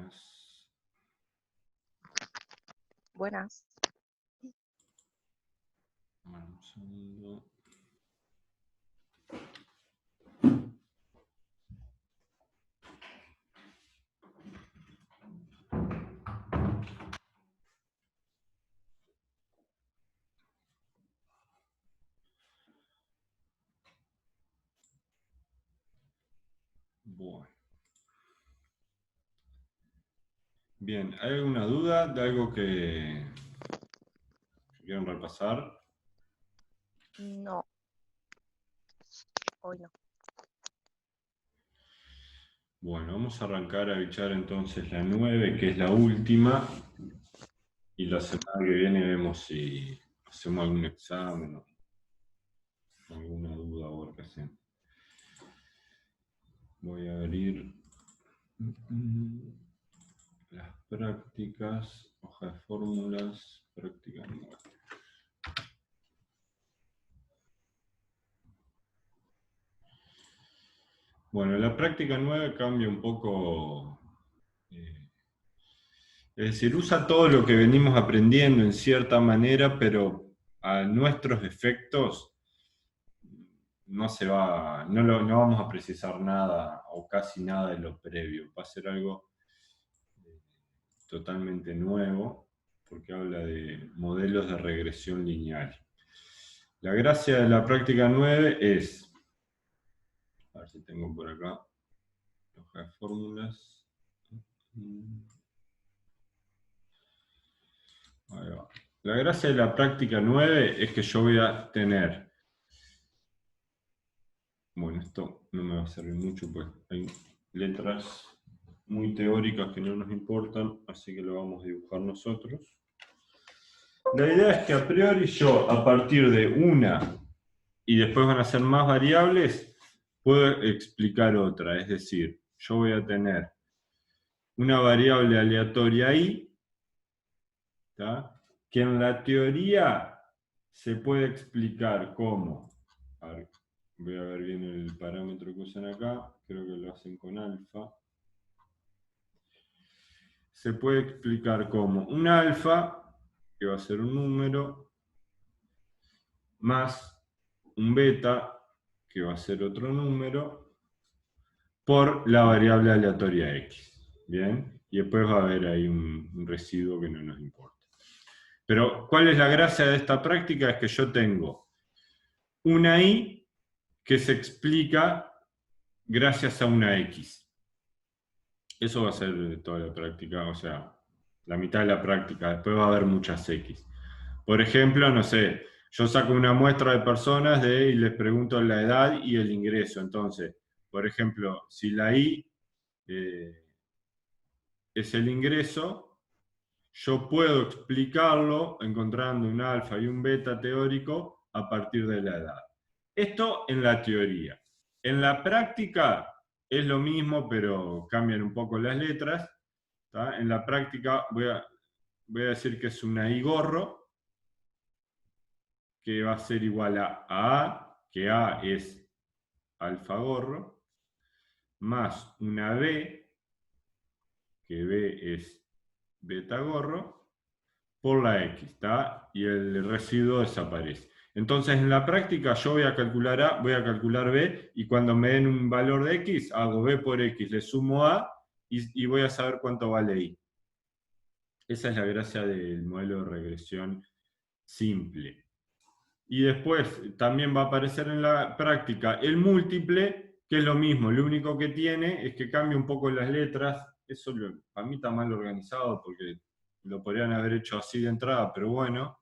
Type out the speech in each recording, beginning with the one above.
Buenas. Buenas. Bueno, un segundo. Bueno. Bien, ¿hay alguna duda de algo que quieran repasar? No. Hoy no. Bueno, vamos a arrancar a bichar entonces la 9, que es la última. Y la semana que viene vemos si hacemos algún examen o alguna duda o qué hacemos. Voy a abrir las prácticas, hoja de fórmulas, práctica 9. Bueno, la práctica 9 cambia un poco, es decir, usa todo lo que venimos aprendiendo en cierta manera, pero a nuestros efectos no no vamos a precisar nada o casi nada de lo previo. Va a ser algo totalmente nuevo, porque habla de modelos de regresión lineal. La gracia de la práctica 9 es, a ver si tengo por acá, hoja de fórmulas. Ahí va. La gracia de la práctica 9 es que yo voy a tener, bueno, esto no me va a servir mucho, pues hay letras muy teóricas que no nos importan, así que lo vamos a dibujar nosotros. La idea es que a priori yo, a partir de una, y después van a ser más variables, puedo explicar otra, es decir, yo voy a tener una variable aleatoria i, ¿tá? Que en la teoría se puede explicar como, a ver, voy a ver bien el parámetro que usan acá, creo que lo hacen con alfa, se puede explicar como un alfa, que va a ser un número, más un beta, que va a ser otro número, por la variable aleatoria x. ¿Bien? Y después va a haber ahí un residuo que no nos importa. Pero, ¿cuál es la gracia de esta práctica? Es que yo tengo una i que se explica gracias a una x. Eso va a ser toda la práctica, o sea, la mitad de la práctica. Después va a haber muchas x. Por ejemplo, no sé, yo saco una muestra de personas y les pregunto la edad y el ingreso. Entonces, por ejemplo, si la i es el ingreso, yo puedo explicarlo encontrando un alfa y un beta teórico a partir de la edad. Esto en la teoría. En la práctica es lo mismo, pero cambian un poco las letras. ¿Tá? En la práctica voy a decir que es una i gorro, que va a ser igual a, que a es alfa gorro, más una b, que b es beta gorro, por la x, ¿está? Y el residuo desaparece. Entonces, en la práctica yo voy a calcular a, voy a calcular b, y cuando me den un valor de x, hago b por x, le sumo a, y voy a saber cuánto vale y. Esa es la gracia del modelo de regresión simple. Y después también va a aparecer en la práctica el múltiple, que es lo mismo, lo único que tiene es que cambia un poco las letras. Eso para mí está mal organizado porque lo podrían haber hecho así de entrada, pero bueno,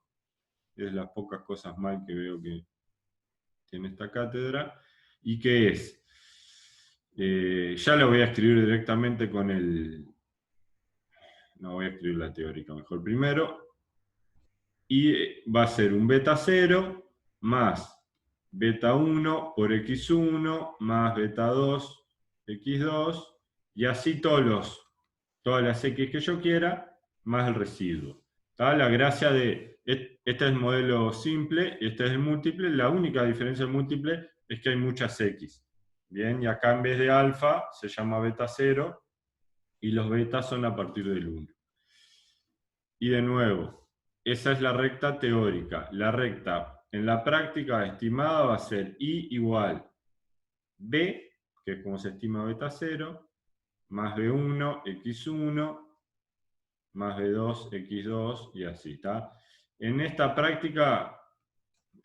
es de las pocas cosas mal que veo que tiene esta cátedra. ¿Y qué es? Ya lo voy a escribir directamente con el... No, voy a escribir la teórica mejor primero. Y va a ser un beta 0 más beta 1 por x1 más beta 2 x2 y así todas las x que yo quiera más el residuo. ¿Tá? La gracia de este es el modelo simple, este es el múltiple, la única diferencia del múltiple es que hay muchas x. Bien, y acá en vez de alfa se llama beta 0 y los betas son a partir del 1. Y de nuevo, esa es la recta teórica. La recta en la práctica estimada va a ser I igual B, que es como se estima beta 0, más B1, X1, más B2, X2, y así, ¿está? En esta práctica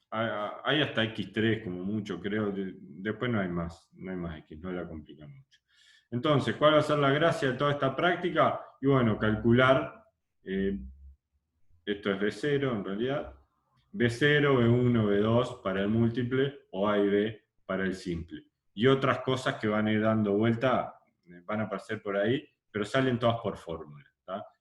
hay hasta X3 como mucho, creo. Después no hay más X, no la complican mucho. Entonces, ¿cuál va a ser la gracia de toda esta práctica? Y bueno, calcular, esto es B0 en realidad, B0, B1, B2 para el múltiple, o A y B para el simple. Y otras cosas que van a ir dando vuelta, van a aparecer por ahí, pero salen todas por fórmula.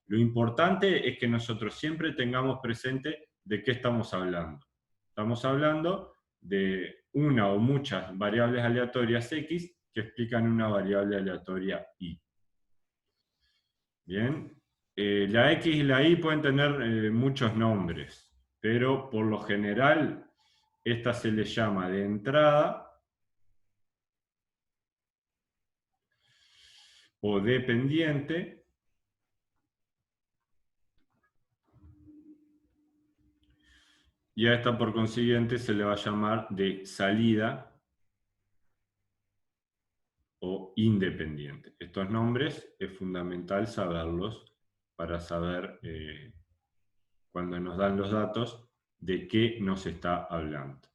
Lo importante es que nosotros siempre tengamos presente de qué estamos hablando. Estamos hablando de una o muchas variables aleatorias X que explican una variable aleatoria Y. Bien, la X y la Y pueden tener muchos nombres, pero por lo general esta se le llama de entrada o dependiente, y a esta por consiguiente se le va a llamar de salida o independiente. Estos nombres es fundamental saberlos para saber cuando nos dan los datos de qué nos está hablando.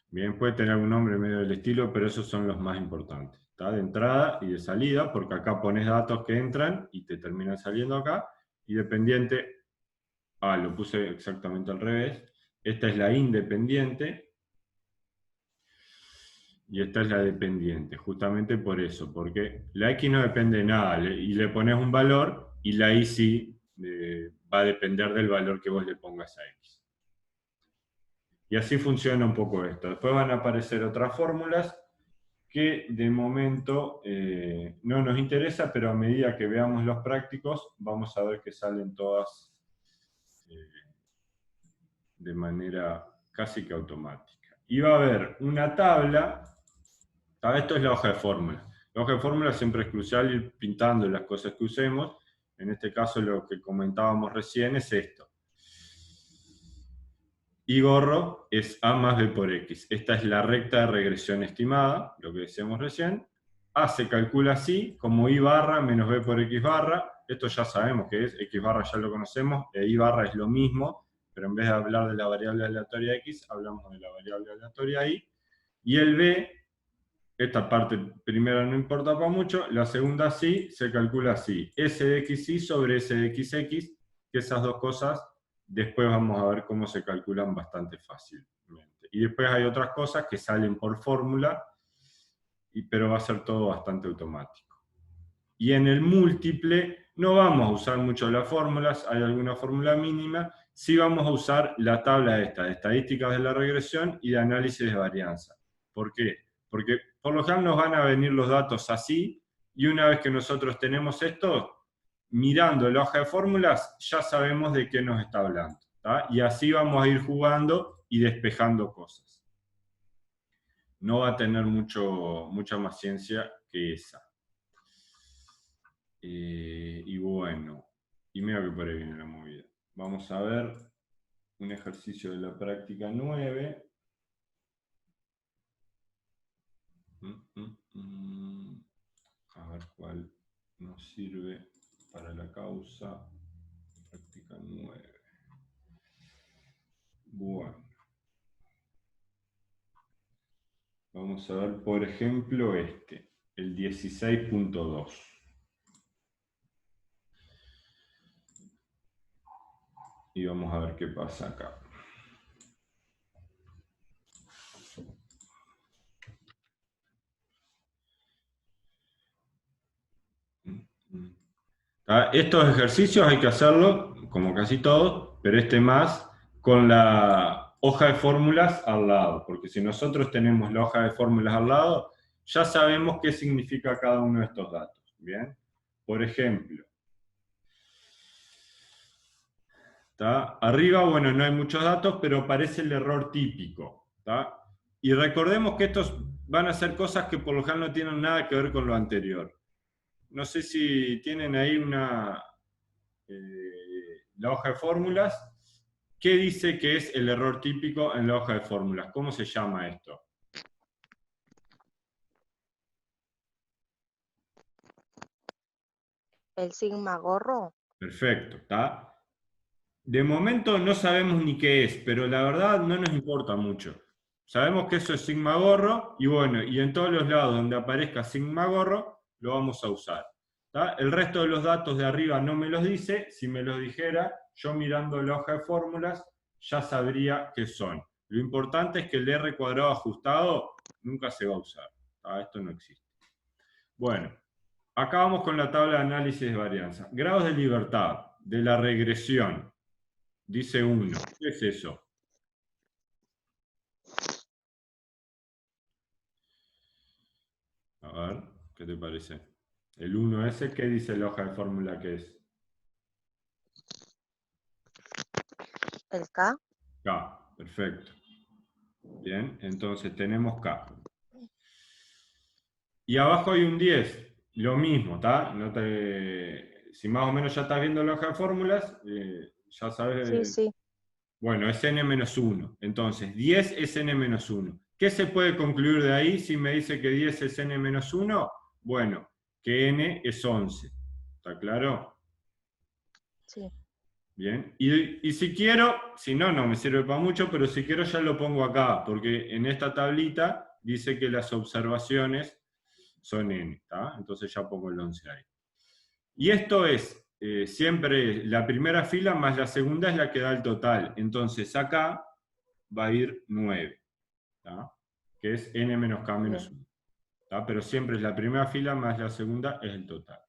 Bien, puede tener algún nombre medio del estilo, pero esos son los más importantes. ¿Está? De entrada y de salida, porque acá pones datos que entran y te terminan saliendo acá. Y dependiente, lo puse exactamente al revés. Esta es la independiente y esta es la dependiente, justamente por eso, porque la X no depende de nada, y le pones un valor, y la Y sí va a depender del valor que vos le pongas a X. Y así funciona un poco esto. Después van a aparecer otras fórmulas que de momento no nos interesa, pero a medida que veamos los prácticos, vamos a ver que salen todas de manera casi que automática. Y va a haber una tabla. Esto es la hoja de fórmula. La hoja de fórmula siempre es crucial ir pintando las cosas que usemos. En este caso lo que comentábamos recién es esto. Y gorro es A más B por X. Esta es la recta de regresión estimada, lo que decíamos recién. A se calcula así, como I barra menos B por X barra. Esto ya sabemos que es, X barra ya lo conocemos, e I barra es lo mismo, pero en vez de hablar de la variable aleatoria X, hablamos de la variable aleatoria Y. Y el B, esta parte primera no importa para mucho, la segunda sí, se calcula así. S de XY sobre S de XX, que esas dos cosas después vamos a ver cómo se calculan bastante fácilmente. Y después hay otras cosas que salen por fórmula, pero va a ser todo bastante automático. Y en el múltiple no vamos a usar mucho las fórmulas, hay alguna fórmula mínima, sí vamos a usar la tabla esta, de estadísticas de la regresión y de análisis de varianza. ¿Por qué? Porque por lo general nos van a venir los datos así, y una vez que nosotros tenemos esto, mirando la hoja de fórmulas, ya sabemos de qué nos está hablando. ¿Tá? Y así vamos a ir jugando y despejando cosas. No va a tener mucha más ciencia que esa. Y bueno, y mira que por ahí viene la movida. Vamos a ver un ejercicio de la práctica 9. A ver cuál nos sirve para la causa. Práctica 9. Bueno. Vamos a ver, por ejemplo, el 16.2. Y vamos a ver qué pasa acá. Estos ejercicios hay que hacerlo, como casi todos, pero más con la hoja de fórmulas al lado, porque si nosotros tenemos la hoja de fórmulas al lado, ya sabemos qué significa cada uno de estos datos. ¿Bien? Por ejemplo, arriba, bueno, no hay muchos datos, pero aparece el error típico. Y recordemos que estos van a ser cosas que por lo general no tienen nada que ver con lo anterior. no sé si tienen ahí la hoja de fórmulas. ¿Qué dice que es el error típico en la hoja de fórmulas? ¿Cómo se llama esto? El sigma gorro. Perfecto, ¿está? De momento no sabemos ni qué es, pero la verdad no nos importa mucho. Sabemos que eso es sigma gorro y bueno, y en todos los lados donde aparezca sigma gorro lo vamos a usar. ¿Tá? El resto de los datos de arriba no me los dice. Si me los dijera, yo mirando la hoja de fórmulas ya sabría qué son. Lo importante es que el R cuadrado ajustado nunca se va a usar. ¿Tá? Esto no existe. Bueno, acá vamos con la tabla de análisis de varianza. Grados de libertad de la regresión. Dice 1. ¿Qué es eso? A ver, ¿qué te parece? El 1 ese, ¿qué dice la hoja de fórmula que es? El K. K, perfecto. Bien, entonces tenemos K. Y abajo hay un 10, lo mismo, ¿está? Si más o menos ya estás viendo la hoja de fórmulas, ya sabes. Sí, sí. Bueno, es n-1. Entonces, 10 es n-1. ¿Qué se puede concluir de ahí si me dice que 10 es n-1? Bueno, que n es 11. ¿Está claro? Sí. Bien. Y si quiero, si no, no me sirve para mucho, pero si quiero ya lo pongo acá, porque en esta tablita dice que las observaciones son n. ¿Está? Entonces ya pongo el 11 ahí. Y esto es siempre la primera fila más la segunda es la que da el total. Entonces acá va a ir 9, ¿tá? Que es n menos k menos Bien. 1. ¿Tá? Pero siempre es la primera fila más la segunda es el total.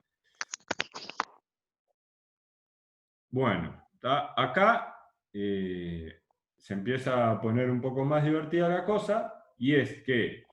Bueno, ¿tá? Acá se empieza a poner un poco más divertida la cosa, y es que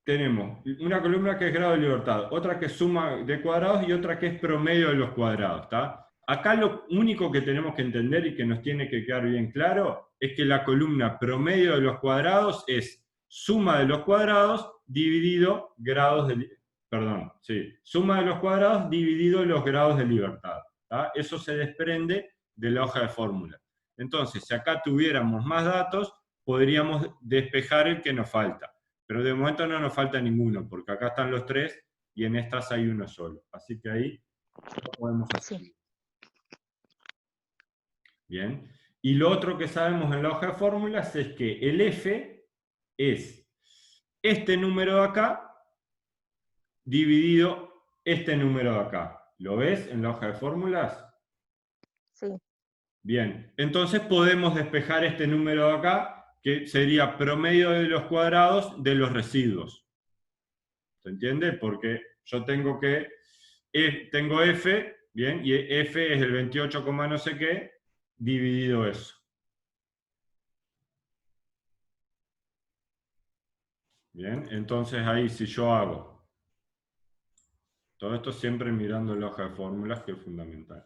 tenemos una columna que es grado de libertad, otra que es suma de cuadrados y otra que es promedio de los cuadrados. ¿Tá? Acá lo único que tenemos que entender y que nos tiene que quedar bien claro es que la columna promedio de los cuadrados es suma de los cuadrados dividido grados de, perdón, sí, suma de los cuadrados dividido los grados de libertad. ¿Tá? Eso se desprende de la hoja de fórmula. Entonces, si acá tuviéramos más datos, podríamos despejar el que nos falta. Pero de momento no nos falta ninguno, porque acá están los tres y en estas hay uno solo. Así que ahí lo podemos hacer. Sí. Bien. Y lo otro que sabemos en la hoja de fórmulas es que el F es este número de acá dividido este número de acá. ¿Lo ves en la hoja de fórmulas? Sí. Bien. Entonces podemos despejar este número de acá, que sería promedio de los cuadrados de los residuos. ¿Se entiende? Porque yo tengo tengo F, bien, y F es el 28, no sé qué, dividido eso. Bien, entonces ahí si yo hago, todo esto siempre mirando la hoja de fórmulas, que es fundamental.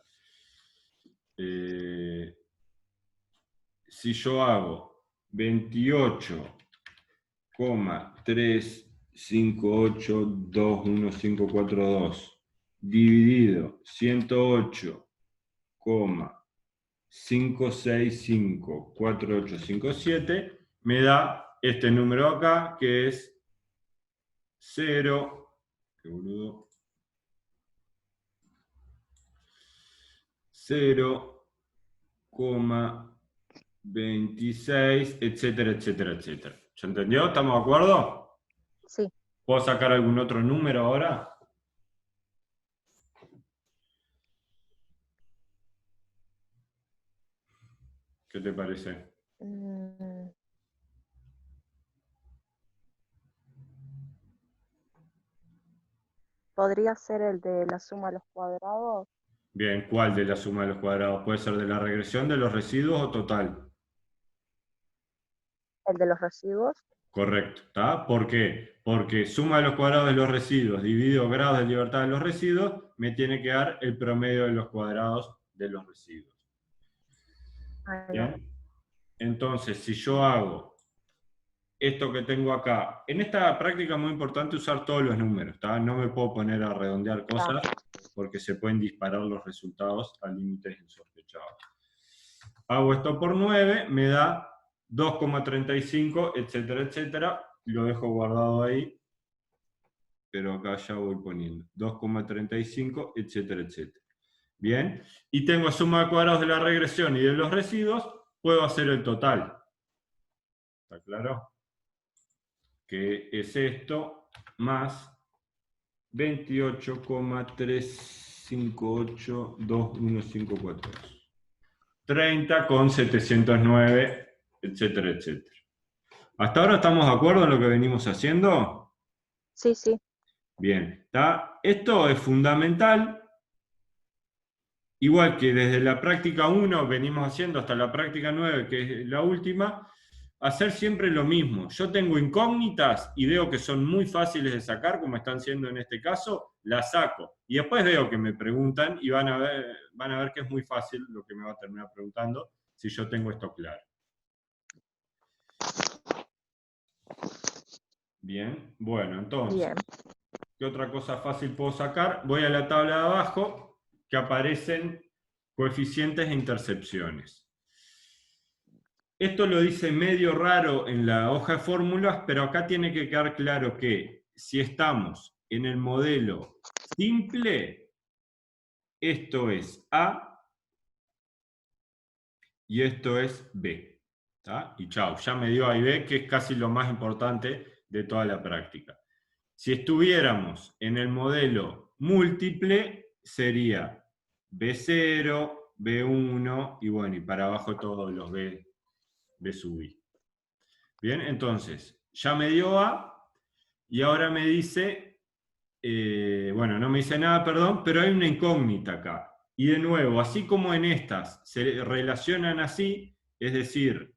Si yo hago 28,3582152 dividido 108,5654857 me da este número acá, que es 0, qué boludo, 0,26, etcétera, etcétera, etcétera. ¿Se entendió? ¿Estamos de acuerdo? Sí. ¿Puedo sacar algún otro número ahora? ¿Qué te parece? Mm, ¿Podría ser el de la suma de los cuadrados? Bien, ¿cuál de la suma de los cuadrados? ¿Puede ser de la regresión, de los residuos o total? ¿El de los residuos? Correcto, ¿está? ¿Por qué? Porque suma de los cuadrados de los residuos dividido grados de libertad de los residuos me tiene que dar el promedio de los cuadrados de los residuos. Ahí va. ¿Bien? Entonces, si yo hago esto que tengo acá. En esta práctica es muy importante usar todos los números, ¿está? No me puedo poner a redondear cosas porque se pueden disparar los resultados a límites insospechados. Hago esto por 9, me da 2,35, etcétera, etcétera. Lo dejo guardado ahí, pero acá ya voy poniendo 2,35, etcétera, etcétera. Bien, y tengo suma de cuadrados de la regresión y de los residuos, puedo hacer el total. ¿Está claro? Que es esto, más 28,3582154. 30,709, etcétera, etcétera. ¿Hasta ahora estamos de acuerdo en lo que venimos haciendo? Sí, sí. Bien, ¿está? Esto es fundamental, igual que desde la práctica 1 venimos haciendo hasta la práctica 9, que es la última, hacer siempre lo mismo. Yo tengo incógnitas y veo que son muy fáciles de sacar, como están siendo en este caso, las saco. Y después veo que me preguntan y van a ver que es muy fácil lo que me va a terminar preguntando si yo tengo esto claro. Bien, bueno, entonces, Bien. ¿qué otra cosa fácil puedo sacar? Voy a la tabla de abajo, que aparecen coeficientes e intercepciones. Esto lo dice medio raro en la hoja de fórmulas, pero acá tiene que quedar claro que si estamos en el modelo simple, esto es A y esto es B. ¿Tá? Y chao, ya me dio A y B, que es casi lo más importante de toda la práctica. Si estuviéramos en el modelo múltiple, sería B0, B1 y bueno, y para abajo todos los B sub I. Bien, entonces, ya me dio A y ahora me dice, bueno, no me dice nada, perdón, pero hay una incógnita acá. Y de nuevo, así como en estas se relacionan así, es decir,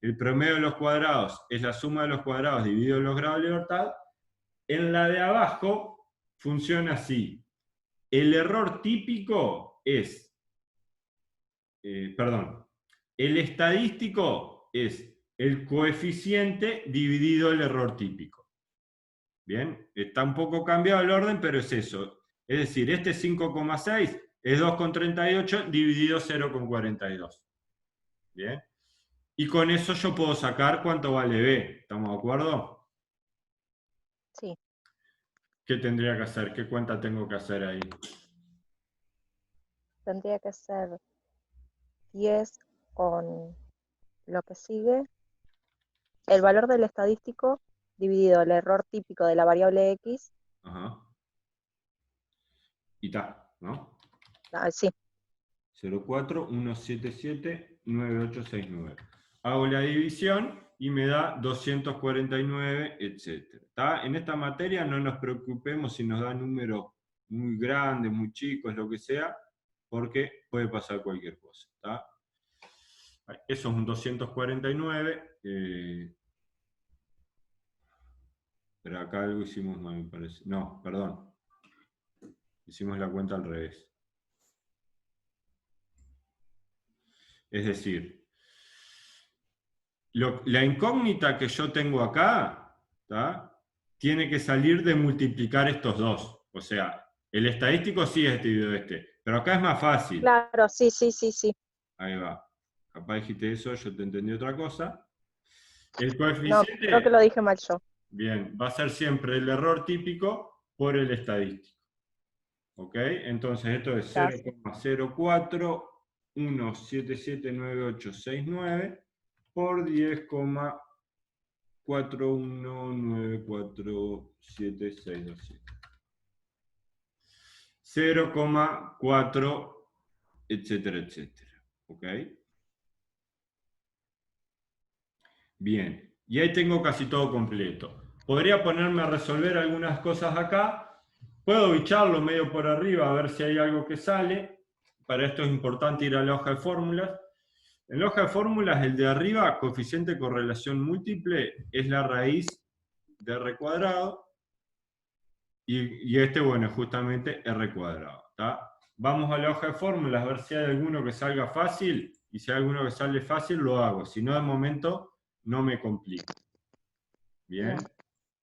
el promedio de los cuadrados es la suma de los cuadrados dividido los grados de libertad, en la de abajo funciona así. El error típico es, perdón, el estadístico es el coeficiente dividido el error típico. Bien, está un poco cambiado el orden, pero es eso. Es decir, este 5,6 es 2,38 dividido 0,42. Bien. Y con eso yo puedo sacar cuánto vale B. ¿Estamos de acuerdo? Sí. ¿Qué tendría que hacer? ¿Qué cuenta tengo que hacer ahí? Tendría que ser 10 con lo que sigue. El valor del estadístico dividido el error típico de la variable X. Ajá. Y está, ¿no? Sí. 0417799869. Hago la división y me da 249, etc. En esta materia no nos preocupemos si nos da números muy grandes, muy chicos, lo que sea, porque puede pasar cualquier cosa. ¿Tá? Eso es un 249. Pero acá algo hicimos mal, me parece. No, perdón. Hicimos la cuenta al revés. Es decir, la incógnita que yo tengo acá, ¿tá? Tiene que salir de multiplicar estos dos. O sea, el estadístico sí es dividido este, pero acá es más fácil. Claro, sí, sí, sí, sí. Ahí va. Capaz dijiste eso, yo te entendí otra cosa. El No, coeficiente, creo que lo dije mal yo. bien, va a ser siempre el error típico por el estadístico. ¿Ok? Entonces esto es 0,0417799869 por 10,41947627. 0,4, etcétera, etcétera. ¿Ok? Bien. Y ahí tengo casi todo completo. Podría ponerme a resolver algunas cosas acá. Puedo bicharlo medio por arriba a ver si hay algo que sale. Para esto es importante ir a la hoja de fórmulas. En la hoja de fórmulas, el de arriba, coeficiente de correlación múltiple, es la raíz de r cuadrado. Y este, bueno, es justamente r cuadrado. ¿Tá? Vamos a la hoja de fórmulas a ver si hay alguno que salga fácil. Y si hay alguno que sale fácil, lo hago. Si no, de momento, no me complico. Bien. Bien.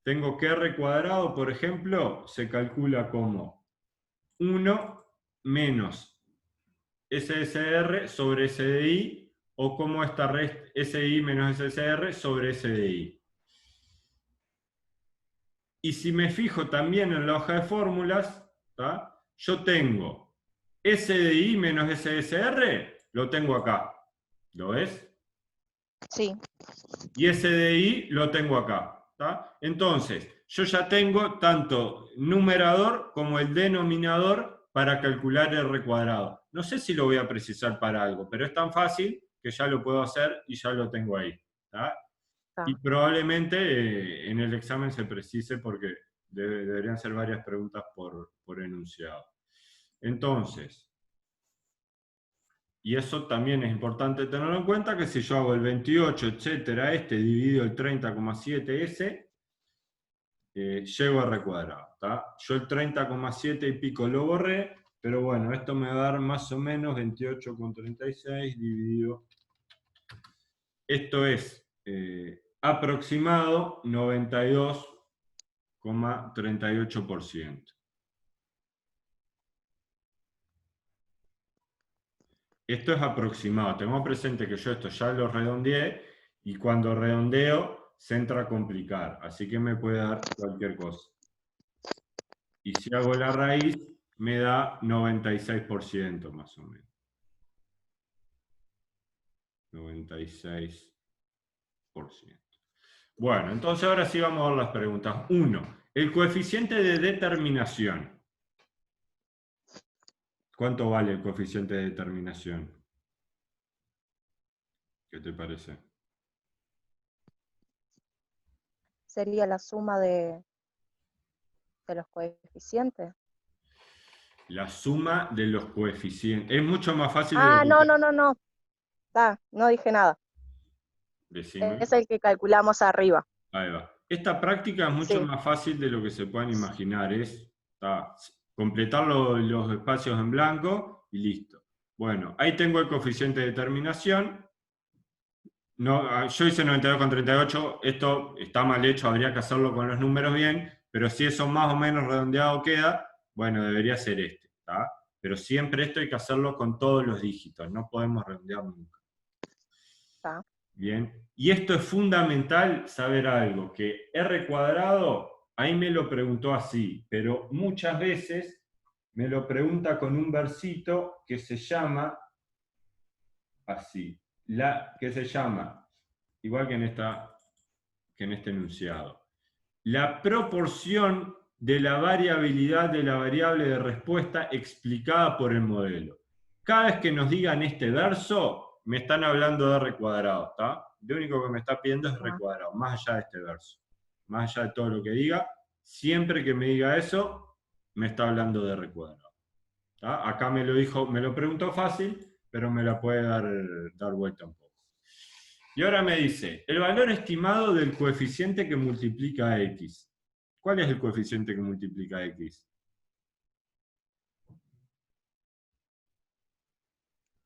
Tengo que R cuadrado, por ejemplo, se calcula como 1 menos SSR sobre SDI, o como esta SI menos SSR sobre SDI. Y si me fijo también en la hoja de fórmulas, ¿tá? Yo tengo SDI menos SSR, lo tengo acá. ¿Lo ves? Sí, Y SDI lo tengo acá. ¿Tá? Entonces, yo ya tengo tanto numerador como el denominador para calcular R cuadrado. No sé si lo voy a precisar para algo, pero es tan fácil que ya lo puedo hacer y ya lo tengo ahí. ¿Tá? Y está. probablemente en el examen se precise porque deberían ser varias preguntas por enunciado. Entonces, y eso también es importante tenerlo en cuenta, que si yo hago el 28, etcétera, dividido el 30,7S, llego a R cuadrado. ¿Tá? Yo el 30,7 y pico lo borré, pero bueno, esto me va a dar más o menos 28,36 dividido. Esto es aproximado 92,38%. Esto es aproximado. Tengo presente que yo esto ya lo redondeé y cuando redondeo se entra a complicar. Así que me puede dar cualquier cosa. Y si hago la raíz, me da 96% más o menos. 96%. Bueno, entonces ahora sí vamos a ver las preguntas. 1. El coeficiente de determinación. ¿Cuánto vale el coeficiente de determinación? ¿Qué te parece? Sería la suma de los coeficientes. La suma de los coeficientes. Es mucho más fácil de lo Ah, que no, no, no, no. Está, no dije nada. decime. Es el que calculamos arriba. Ahí va. Esta práctica es mucho Sí, más fácil de lo que se puedan imaginar. Es completar los espacios en blanco y listo. Bueno, ahí tengo el coeficiente de determinación. No, yo hice 92,38. Esto está mal hecho, habría que hacerlo con los números bien, pero si eso más o menos redondeado queda, bueno, debería ser este. ¿Tá? Pero siempre esto hay que hacerlo con todos los dígitos, no podemos redondear nunca. está. Bien, y esto es fundamental saber algo, que R cuadrado, ahí me lo preguntó así, pero muchas veces me lo pregunta con un versito que se llama así, que se llama, igual que en este enunciado, la proporción de la variabilidad de la variable de respuesta explicada por el modelo. Cada vez que nos digan este verso, me están hablando de R cuadrado, ¿está? Lo único que me está pidiendo es R Ah, cuadrado, más allá de este verso. Más allá de todo lo que diga, siempre que me diga eso, me está hablando de R cuadrado. ¿Tá? Acá me lo dijo, me lo preguntó fácil, pero me la puede dar vuelta un poco. Y ahora me dice, el valor estimado del coeficiente que multiplica a X. ¿Cuál es el coeficiente que multiplica a X?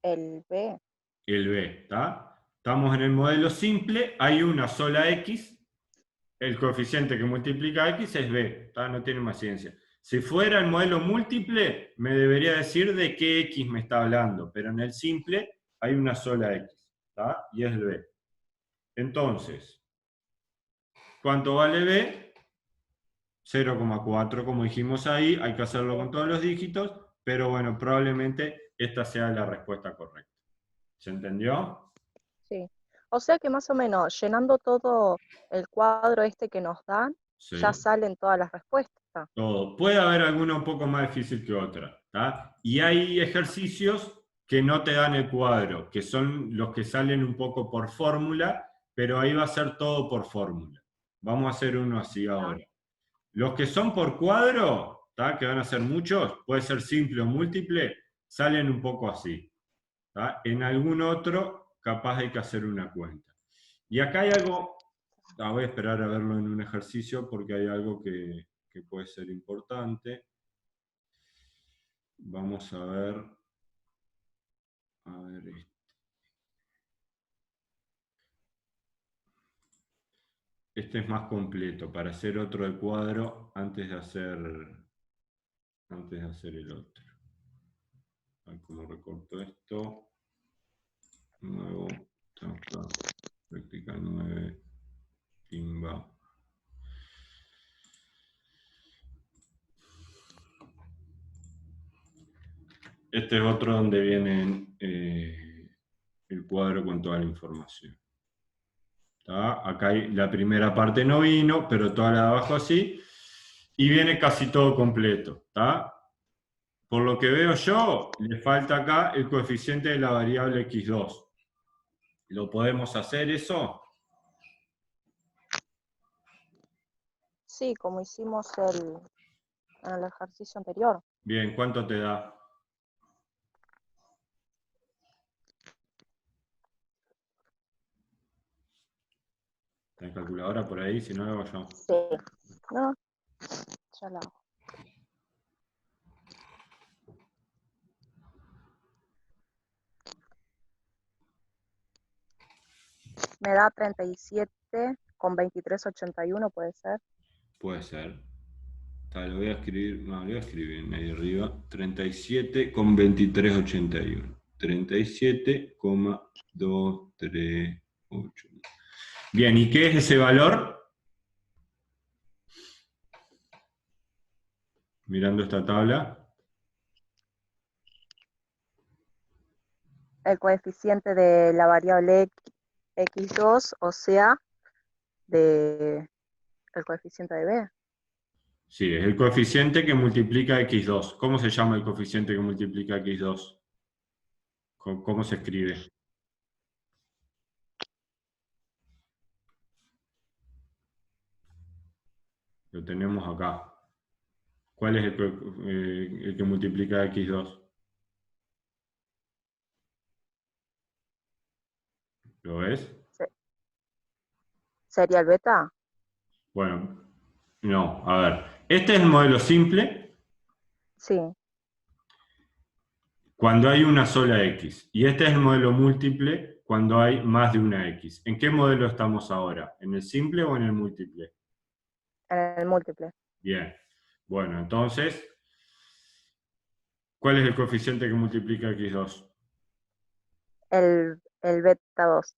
el B. El B, ¿está? Estamos en el modelo simple, hay una sola X, el coeficiente que multiplica a X es B, ¿tá? No tiene más ciencia. Si fuera el modelo múltiple, me debería decir de qué X me está hablando, pero en el simple hay una sola X, ¿tá? Y es B. Entonces, ¿cuánto vale B? 0,4, como dijimos ahí, hay que hacerlo con todos los dígitos, pero bueno, probablemente esta sea la respuesta correcta. ¿Se entendió? Sí. O sea que más o menos llenando todo el cuadro este que nos dan, ya Sí. salen todas las respuestas. Todo. Puede haber alguna un poco más difícil que otra, ¿tá? Y hay ejercicios que no te dan el cuadro, que son los que salen un poco por fórmula, pero ahí va a ser todo por fórmula. Vamos a hacer uno así ¿Está? ahora. Los que son por cuadro, ¿tá? Que van a ser muchos, puede ser simple o múltiple, salen un poco así. ¿Tá? En algún otro, capaz hay que hacer una cuenta. Y acá hay algo, voy a esperar a verlo en un ejercicio porque hay algo que puede ser importante. Vamos a ver esto. Este es más completo, para hacer otro de cuadro antes de hacer el otro. A ver cómo recorto esto. Nuevo, acá, vertical 9, pimba. Este es otro donde viene el cuadro con toda la información. ¿Tá? Acá hay, la primera parte no vino, pero toda la de abajo sí. Y viene casi todo completo. ¿Tá? Por lo que veo yo, le falta acá el coeficiente de la variable x2. ¿Lo podemos hacer eso? Sí, como hicimos en el ejercicio anterior. Bien, ¿cuánto te da? ¿Tenés calculadora por ahí? Si no, lo hago yo. Sí. No, ya lo hago. Me da 37 con 23,81, ¿puede ser? Puede ser. Lo voy a escribir, no, lo voy a escribir ahí arriba. 37,2381. 37,238. Bien, ¿y qué es ese valor? Mirando esta tabla. El coeficiente de la variable x2, o sea, el coeficiente de b. Sí, es el coeficiente que multiplica x2. ¿Cómo se llama el coeficiente que multiplica x2? ¿Cómo se escribe? Lo tenemos acá. ¿Cuál es el que multiplica x2? ¿Lo ves? ¿Sería el beta? Bueno, no, a ver. Este es el modelo simple Sí, cuando hay una sola x. Y este es el modelo múltiple cuando hay más de una x. ¿En qué modelo estamos ahora? ¿En el simple o en el múltiple? en el múltiple. Bien. Bueno, entonces, ¿cuál es el coeficiente que multiplica x2? El beta 2.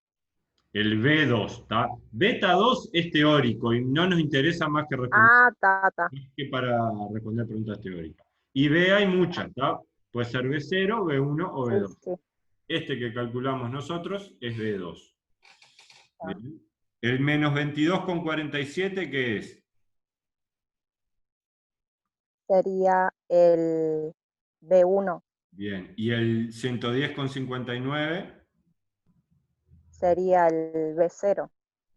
El B2, ¿tá? Beta 2 es teórico y no nos interesa más que responder Ah, ta. que para responder preguntas teóricas. Y B hay muchas, ¿tá? Puede ser B0, B1 o Sí, B2. sí. Este que calculamos nosotros es B2. Ah. Bien. El menos 22,47, ¿qué es? Sería el B1. Bien. ¿Y el 110,59? Sería el B0.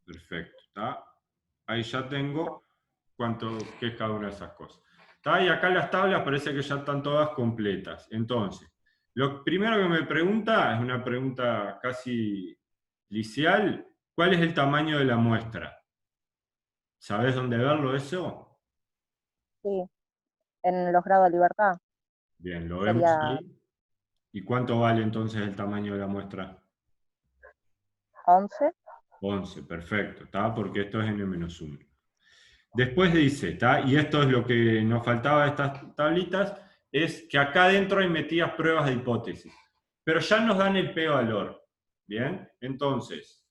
Perfecto. ¿Tá? Ahí ya tengo qué es cada una de esas cosas. ¿Tá? Y acá las tablas parece que ya están todas completas. Entonces, lo primero que me pregunta, es una pregunta casi liceal, ¿cuál es el tamaño de la muestra? ¿Sabés dónde verlo eso? Sí, en los grados de libertad. Bien, lo vemos Sería ahí. ¿Y cuánto vale entonces el tamaño de la muestra? 11. 11, perfecto, ¿tá? Porque esto es n-1. Después dice, ¿tá? Y esto es lo que nos faltaba de estas tablitas, es que acá adentro hay metidas pruebas de hipótesis, pero ya nos dan el p-valor, ¿bien? Entonces,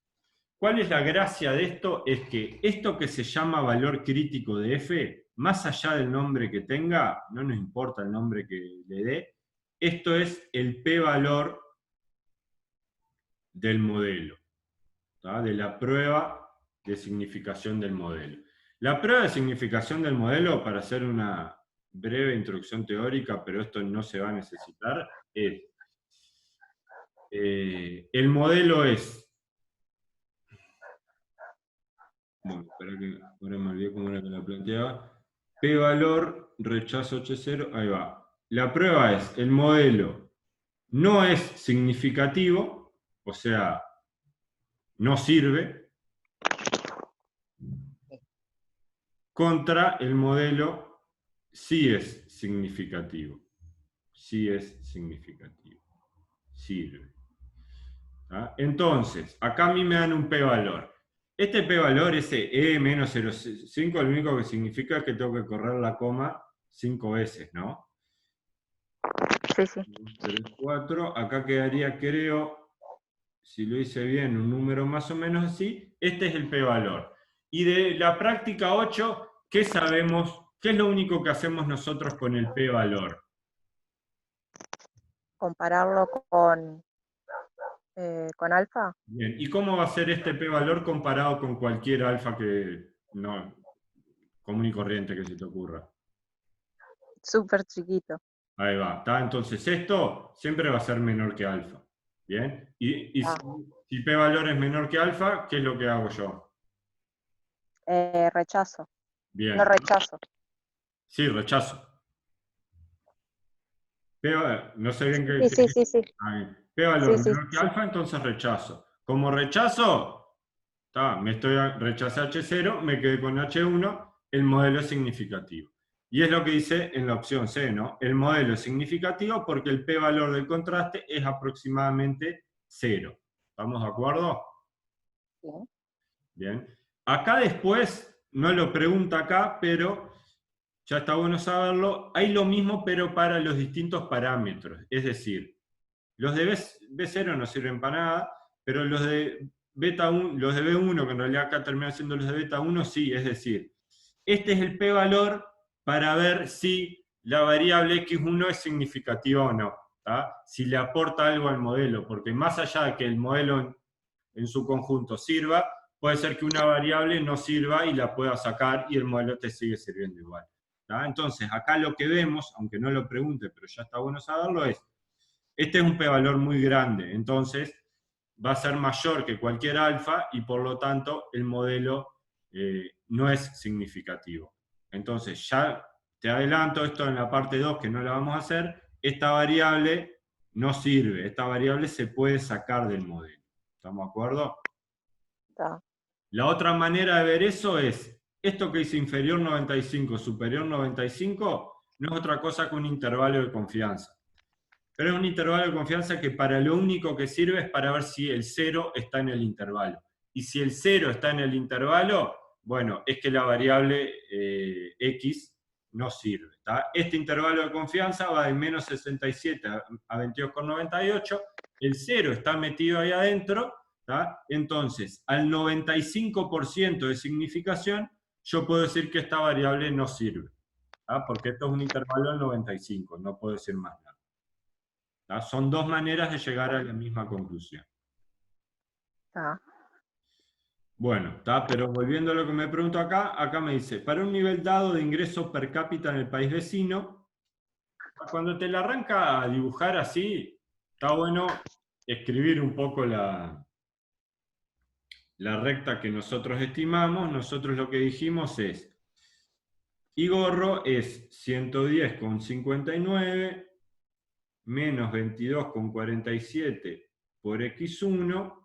¿cuál es la gracia de esto? Es que esto que se llama valor crítico de f, más allá del nombre que tenga, no nos importa el nombre que le dé, esto es el p-valor del modelo, ¿tá? De la prueba de significación del modelo. La prueba de significación del modelo, para hacer una breve introducción teórica, pero esto no se va a necesitar, es el modelo es. Bueno, espera que ahora me olvidé cómo era que la planteaba. P valor, rechazo H0, ahí va. La prueba es, el modelo no es significativo, o sea, no sirve, contra el modelo sí es significativo. Sí es significativo. Sirve. ¿Tá? Entonces, acá a mí me dan un p-valor. Este p-valor, ese e menos 0,5, lo único que significa es que tengo que correr la coma 5 veces, ¿no? Sí, sí. 3, 4, acá quedaría, creo, si lo hice bien, un número más o menos así. Este es el p-valor. Y de la práctica 8, ¿qué sabemos? ¿Qué es lo único que hacemos nosotros con el p-valor? Compararlo con alfa. Bien, ¿y cómo va a ser este p-valor comparado con cualquier alfa que no, común y corriente que se te ocurra? Súper chiquito. Ahí va, ¿está? Entonces esto siempre va a ser menor que alfa. ¿Bien? Y Ah, si p-valor es menor que alfa, ¿qué es lo que hago yo? rechazo. No Bien, rechazo. sí, rechazo. No sé bien Sí, sí, sí, sí. p-valor Sí, sí, menor que sí. alfa, entonces rechazo. Como rechazo, rechacé H0, me quedé con H1, el modelo es significativo. Y es lo que dice en la opción C, ¿no? El modelo es significativo porque el p-valor del contraste es aproximadamente 0. ¿Estamos de acuerdo? Bien. Bien. Acá después, no lo pregunta acá, pero ya está bueno saberlo, hay lo mismo pero para los distintos parámetros. Es decir, los de B0 no sirven para nada, pero los de beta 1, los de B1, que en realidad acá terminan siendo los de beta 1, sí, es decir, este es el p-valor para ver si la variable x1 es significativa o no, ¿tá? Si le aporta algo al modelo, porque más allá de que el modelo en su conjunto sirva, puede ser que una variable no sirva y la pueda sacar y el modelo te sigue sirviendo igual. ¿Tá? Entonces, acá lo que vemos, aunque no lo pregunte, pero ya está bueno saberlo, es, este es un p-valor muy grande, entonces va a ser mayor que cualquier alfa y por lo tanto el modelo no es significativo. Entonces, ya te adelanto esto en la parte 2 que no la vamos a hacer, esta variable no sirve, esta variable se puede sacar del modelo. ¿Estamos de acuerdo? Está. La otra manera de ver eso es, esto que dice inferior 95, superior 95, no es otra cosa que un intervalo de confianza. Pero es un intervalo de confianza que para lo único que sirve es para ver si el 0 está en el intervalo. Y si el 0 está en el intervalo, bueno, es que la variable x no sirve. ¿Tá? Este intervalo de confianza va de menos 67 a 22,98. El 0 está metido ahí adentro. ¿Tá? Entonces, al 95% de significación, yo puedo decir que esta variable no sirve. ¿Tá? Porque esto es un intervalo del 95, no puedo decir más nada. ¿Tá? Son dos maneras de llegar a la misma conclusión. Está. Bueno, ¿tá? Pero volviendo a lo que me pregunto acá, acá me dice, para un nivel dado de ingreso per cápita en el país vecino, cuando te la arranca a dibujar así, está bueno escribir un poco la recta que nosotros estimamos. Nosotros lo que dijimos es, Igorro es 110,59 menos 22,47 por x1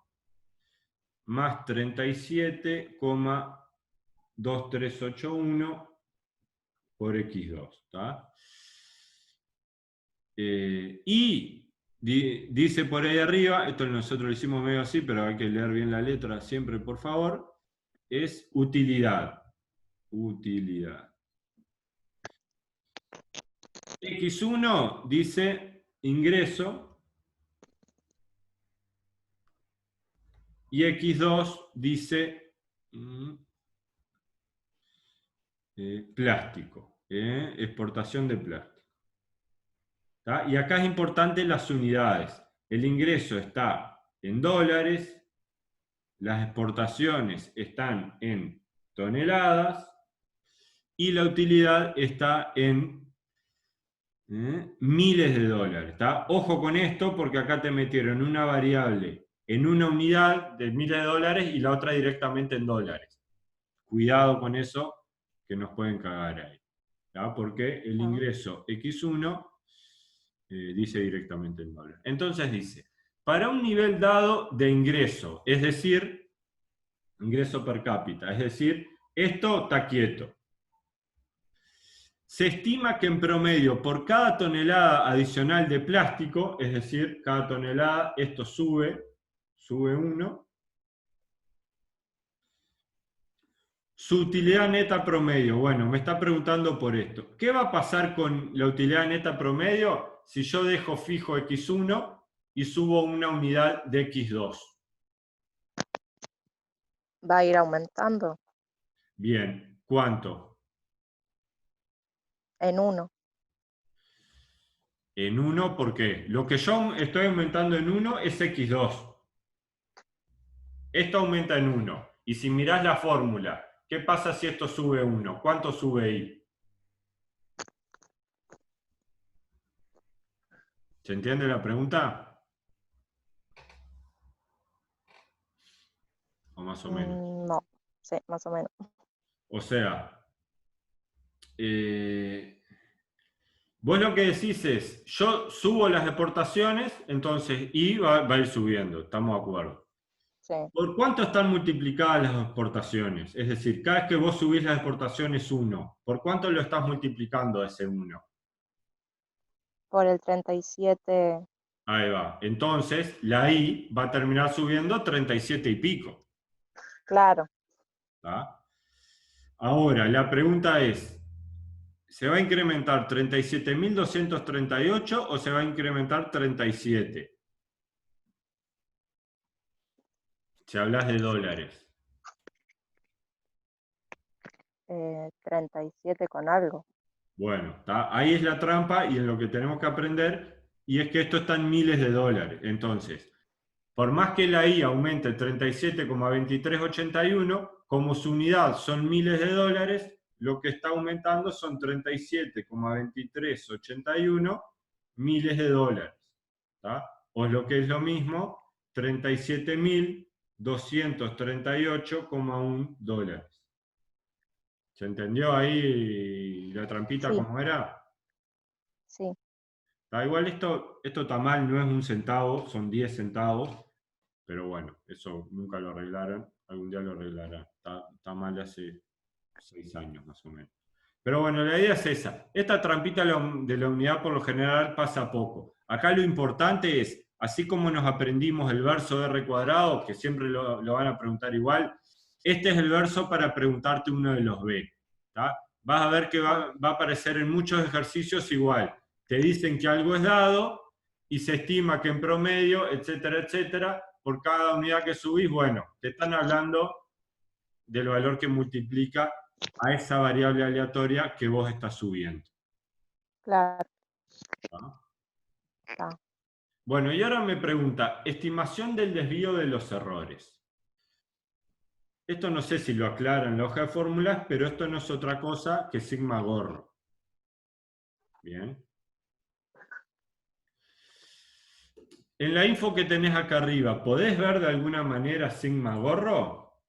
más 37,2381 por x2. ¿Tá? Y dice por ahí arriba, esto nosotros lo hicimos medio así, pero hay que leer bien la letra siempre, por favor, es utilidad. Utilidad. X1 dice ingreso y X2 dice plástico, exportación de plástico. ¿Tá? Y acá es importante las unidades. El ingreso está en dólares, las exportaciones están en toneladas y la utilidad está en miles de dólares. ¿Tá? Ojo con esto porque acá te metieron una variable en una unidad de miles de dólares y la otra directamente en dólares. Cuidado con eso que nos pueden cagar ahí. ¿Tá? Porque el ingreso X1 dice directamente en dólares. Entonces dice, para un nivel dado de ingreso, es decir, ingreso per cápita, es decir, esto está quieto. Se estima que en promedio por cada tonelada adicional de plástico, es decir, cada tonelada, esto sube 1, Su utilidad neta promedio. Bueno, me está preguntando por esto. ¿Qué va a pasar con la utilidad neta promedio si yo dejo fijo X1 y subo una unidad de X2? Va a ir aumentando Bien, ¿cuánto? en 1. En 1, ¿por qué? Lo que yo estoy aumentando en 1 es X2. Esto aumenta en 1. Y si mirás la fórmula, ¿qué pasa si esto sube 1? ¿Cuánto sube I? ¿Se entiende la pregunta? O más o menos. No, sí, más o menos. O sea, vos lo que decís es, yo subo las exportaciones, entonces I va a ir subiendo, estamos de acuerdo. Sí, ¿Por cuánto están multiplicadas las exportaciones? Es decir, cada vez que vos subís las exportaciones 1, ¿por cuánto lo estás multiplicando ese 1? por el 37. Ahí va. Entonces, la I va a terminar subiendo 37 y pico. Claro. ¿Tá? Ahora, la pregunta es, ¿se va a incrementar 37.238 o se va a incrementar 37? Si hablas de dólares. 37 con algo. Bueno, ¿tá? Ahí es la trampa y en lo que tenemos que aprender, y es que esto está en miles de dólares. Entonces, por más que la I aumente 37,2381, como su unidad son miles de dólares, lo que está aumentando son 37,2381 miles de dólares. ¿Tá? O lo que es lo mismo, 37.238,1 dólares. ¿Se entendió ahí la trampita Sí, cómo era? sí, Igual esto está mal, no es un centavo, son 10 centavos, pero bueno, eso nunca lo arreglaron, algún día lo arreglarán. Está mal de hace 6 años más o menos. Pero bueno, la idea es esa. Esta trampita de la unidad por lo general pasa poco. Acá lo importante es, así como nos aprendimos el verso de R cuadrado, que siempre lo van a preguntar igual, este es el verso para preguntarte uno de los B. ¿Tá? Vas a ver que va a aparecer en muchos ejercicios igual. Te dicen que algo es dado y se estima que en promedio, etcétera, etcétera, por cada unidad que subís, bueno, te están hablando del valor que multiplica a esa variable aleatoria que vos estás subiendo. claro. ¿Tá? Está. Bueno, y ahora me pregunta, estimación del desvío de los errores. Esto no sé si lo aclara en la hoja de fórmulas, pero esto no es otra cosa que sigma gorro. Bien. En la info que tenés acá arriba, ¿podés ver de alguna manera sigma gorro?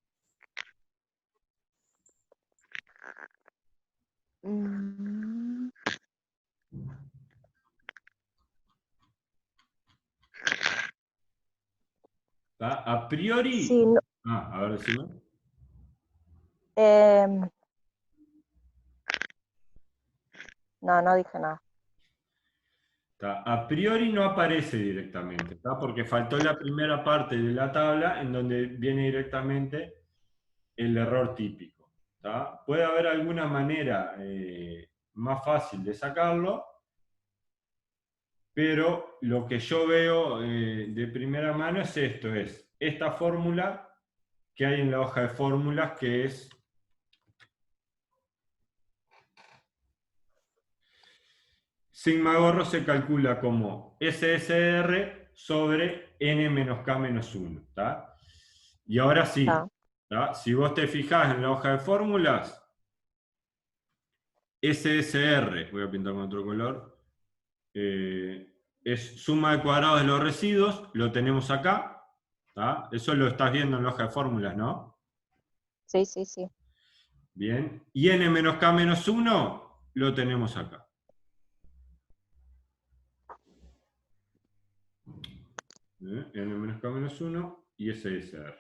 Mm, ¿Tá? A priori... sí, no, a ver, decime. em, no dije nada. ¿Tá? A priori no aparece directamente, ¿tá? Porque faltó la primera parte de la tabla en donde viene directamente el error típico. ¿Tá? Puede haber alguna manera más fácil de sacarlo, pero lo que yo veo de primera mano es esto, es esta fórmula que hay en la hoja de fórmulas, que es sigma gorro se calcula como SSR sobre n menos k menos 1. ¿Tá? Y ahora sí, Está. ¿tá? Si vos te fijás en la hoja de fórmulas, SSR, voy a pintar con otro color, es suma de cuadrados de los residuos, lo tenemos acá. ¿Tá? Eso lo estás viendo en la hoja de fórmulas, ¿no? Sí, sí, sí. Bien. Y n menos k menos 1 lo tenemos acá. N menos k menos 1 y SSR.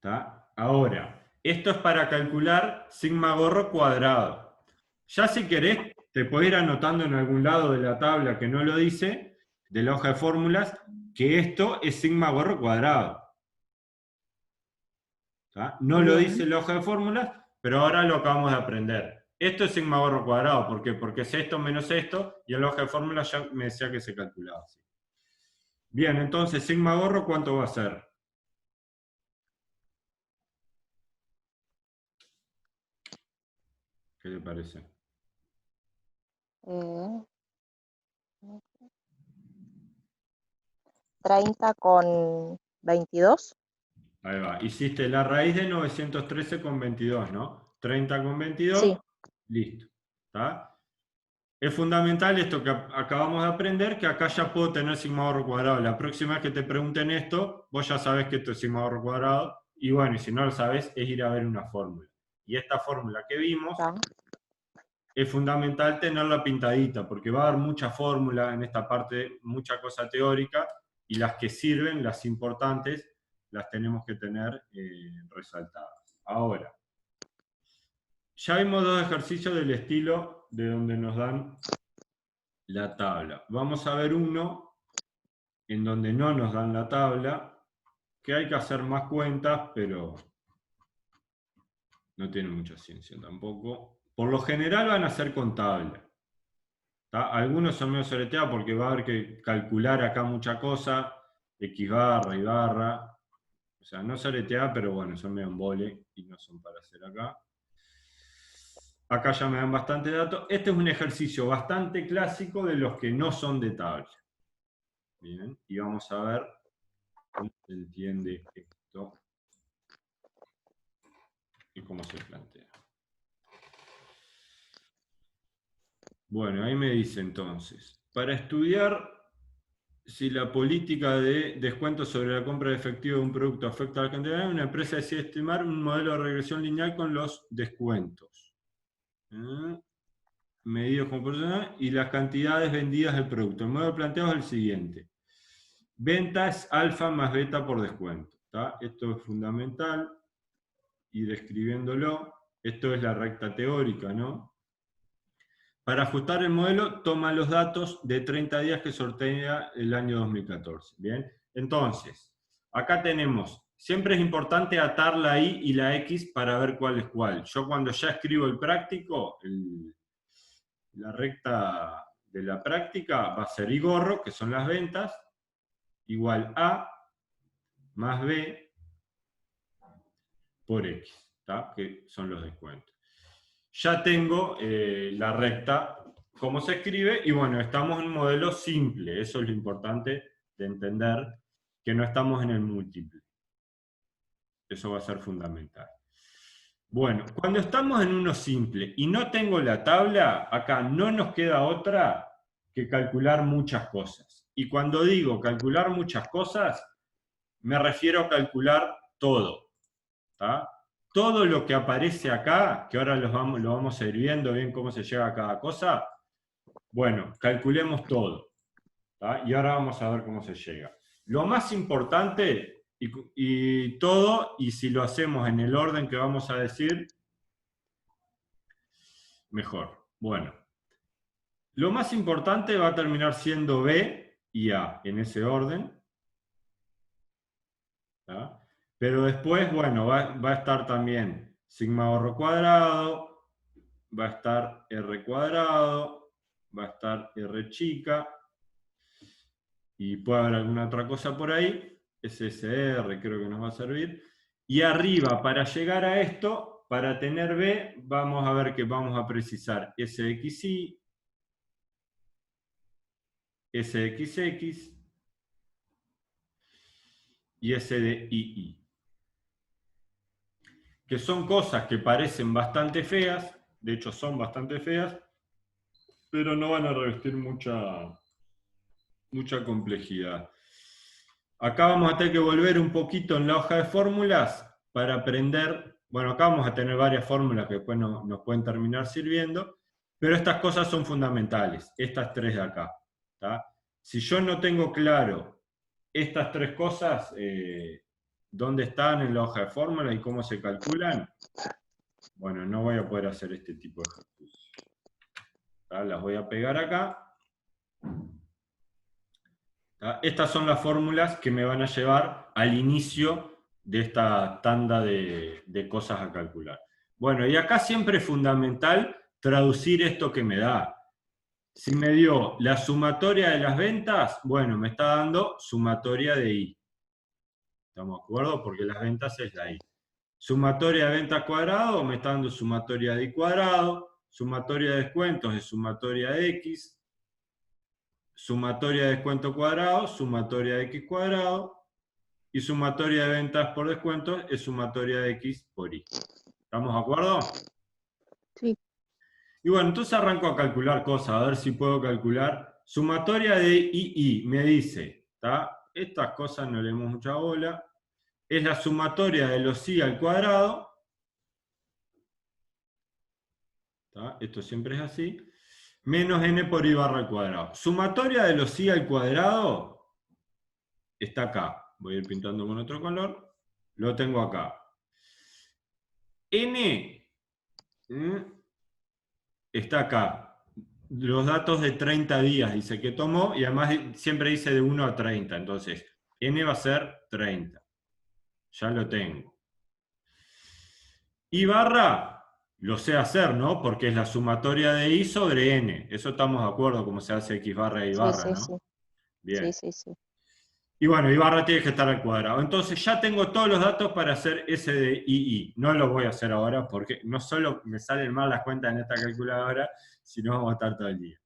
¿Tá? Ahora, esto es para calcular sigma gorro cuadrado. Ya si querés, te podés ir anotando en algún lado de la tabla que no lo dice, de la hoja de fórmulas, que esto es sigma gorro cuadrado. ¿tá? No lo Bien. dice la hoja de fórmulas, pero ahora lo acabamos de aprender. Esto es sigma barro cuadrado, ¿por qué? Porque es esto menos esto, y en la hoja de fórmulas ya me decía que se calculaba así. Bien, entonces sigma gorro, ¿cuánto va a ser? ¿Qué le parece? Eh, 30 con 22. Ahí va. Hiciste la raíz de 913 con 22, ¿no? 30 con 22, Sí, listo. ¿Está? Es fundamental esto que acabamos de aprender, que acá ya puedo tener sigma barro cuadrado. La próxima vez que te pregunten esto, vos ya sabes que esto es sigma barro cuadrado. Y bueno, y si no lo sabes, es ir a ver una fórmula. Y esta fórmula que vimos, está. es fundamental tenerla pintadita, porque va a haber mucha fórmula en esta parte, mucha cosa teórica, y las que sirven, las importantes, las tenemos que tener resaltadas. Ahora, ya vimos dos ejercicios del estilo de donde nos dan la tabla. Vamos a ver uno en donde no nos dan la tabla, que hay que hacer más cuentas, pero no tiene mucha ciencia tampoco. Por lo general van a ser con tabla. ¿Tá? Algunos son medio soleteados porque va a haber que calcular acá mucha cosa, X barra, Y barra. O sea, no soleteada, pero bueno, son medio embole y no son para hacer acá. Acá ya me dan bastante datos. Este es un ejercicio bastante clásico de los que no son de tabla. Bien, y vamos a ver cómo se entiende esto y cómo se plantea. Bueno, ahí me dice entonces, para estudiar si la política de descuento sobre la compra de efectivo de un producto afecta a la cantidad, una empresa decide estimar un modelo de regresión lineal con los descuentos. Medidos como personal y las cantidades vendidas del producto. El modelo planteado es el siguiente. Ventas alfa más beta por descuento. ¿Tá? Esto es fundamental. Y describiéndolo, esto es la recta teórica, ¿no? Para ajustar el modelo, toma los datos de 30 días que sortea el año 2014. Bien, entonces, acá tenemos, siempre es importante atar la Y y la X para ver cuál es cuál. Yo cuando ya escribo el práctico, la recta de la práctica va a ser Y gorro, que son las ventas, igual A más B por X, ¿tá? Que son los descuentos. Ya tengo la recta, cómo se escribe, y bueno, estamos en un modelo simple, eso es lo importante de entender, que no estamos en el múltiple. Eso va a ser fundamental. Bueno, cuando estamos en uno simple y no tengo la tabla, acá no nos queda otra que calcular muchas cosas. Y cuando digo calcular muchas cosas, me refiero a calcular todo. ¿Tá? Todo lo que aparece acá, que ahora lo vamos a ir viendo bien cómo se llega a cada cosa, bueno, calculemos todo. ¿Tá? Y ahora vamos a ver cómo se llega. Lo más importante, y todo, y si lo hacemos en el orden que vamos a decir, mejor. Bueno, lo más importante va a terminar siendo B y A, en ese orden. ¿Tá? Pero después, bueno, va a estar también sigma ahorro cuadrado, va a estar R cuadrado, va a estar R chica, y puede haber alguna otra cosa por ahí, SSR creo que nos va a servir. Y arriba, para llegar a esto, para tener B, vamos a ver que vamos a precisar SXY, SXX y SDII. Que son cosas que parecen bastante feas, de hecho son bastante feas, pero no van a revestir mucha complejidad. Acá vamos a tener que volver un poquito en la hoja de fórmulas para aprender, bueno, acá vamos a tener varias fórmulas que después nos pueden terminar sirviendo, pero estas cosas son fundamentales, estas tres de acá. ¿Tá? Si yo no tengo claro estas tres cosas, dónde están en la hoja de fórmulas y cómo se calculan, bueno, no voy a poder hacer este tipo de ejercicios. Las voy a pegar acá. Estas son las fórmulas que me van a llevar al inicio de esta tanda de cosas a calcular. Bueno, y acá siempre es fundamental traducir esto que me da. Si me dio la sumatoria de las ventas, bueno, me está dando sumatoria de I. ¿Estamos de acuerdo? Porque las ventas es la I. Sumatoria de ventas cuadrado, me está dando sumatoria de I cuadrado. Sumatoria de descuentos es sumatoria de X. Sumatoria de descuento cuadrado, sumatoria de X cuadrado. Y sumatoria de ventas por descuento es sumatoria de X por Y. ¿Estamos de acuerdo? Sí. Y bueno, entonces arranco a calcular cosas, a ver si puedo calcular. Sumatoria de II, me dice, ¿está? Estas cosas no le demos mucha bola. Es la sumatoria de los I al cuadrado. ¿Está? Esto siempre es así. Menos n por I barra al cuadrado. Sumatoria de los I al cuadrado está acá. Voy a ir pintando con otro color. Lo tengo acá. N está acá. Los datos de 30 días dice que tomó y además siempre dice de 1 a 30. Entonces, n va a ser 30. Ya lo tengo. I barra, lo sé hacer, ¿no? Porque es la sumatoria de I sobre n. Eso estamos de acuerdo, como se hace X barra y Sí, barra, sí, ¿no? sí. Bien. Sí, sí, sí. Y bueno, I barra tiene que estar al cuadrado. Entonces ya tengo todos los datos para hacer S de II. No lo voy a hacer ahora porque no solo me salen mal las cuentas en esta calculadora, sino vamos a estar todo el día.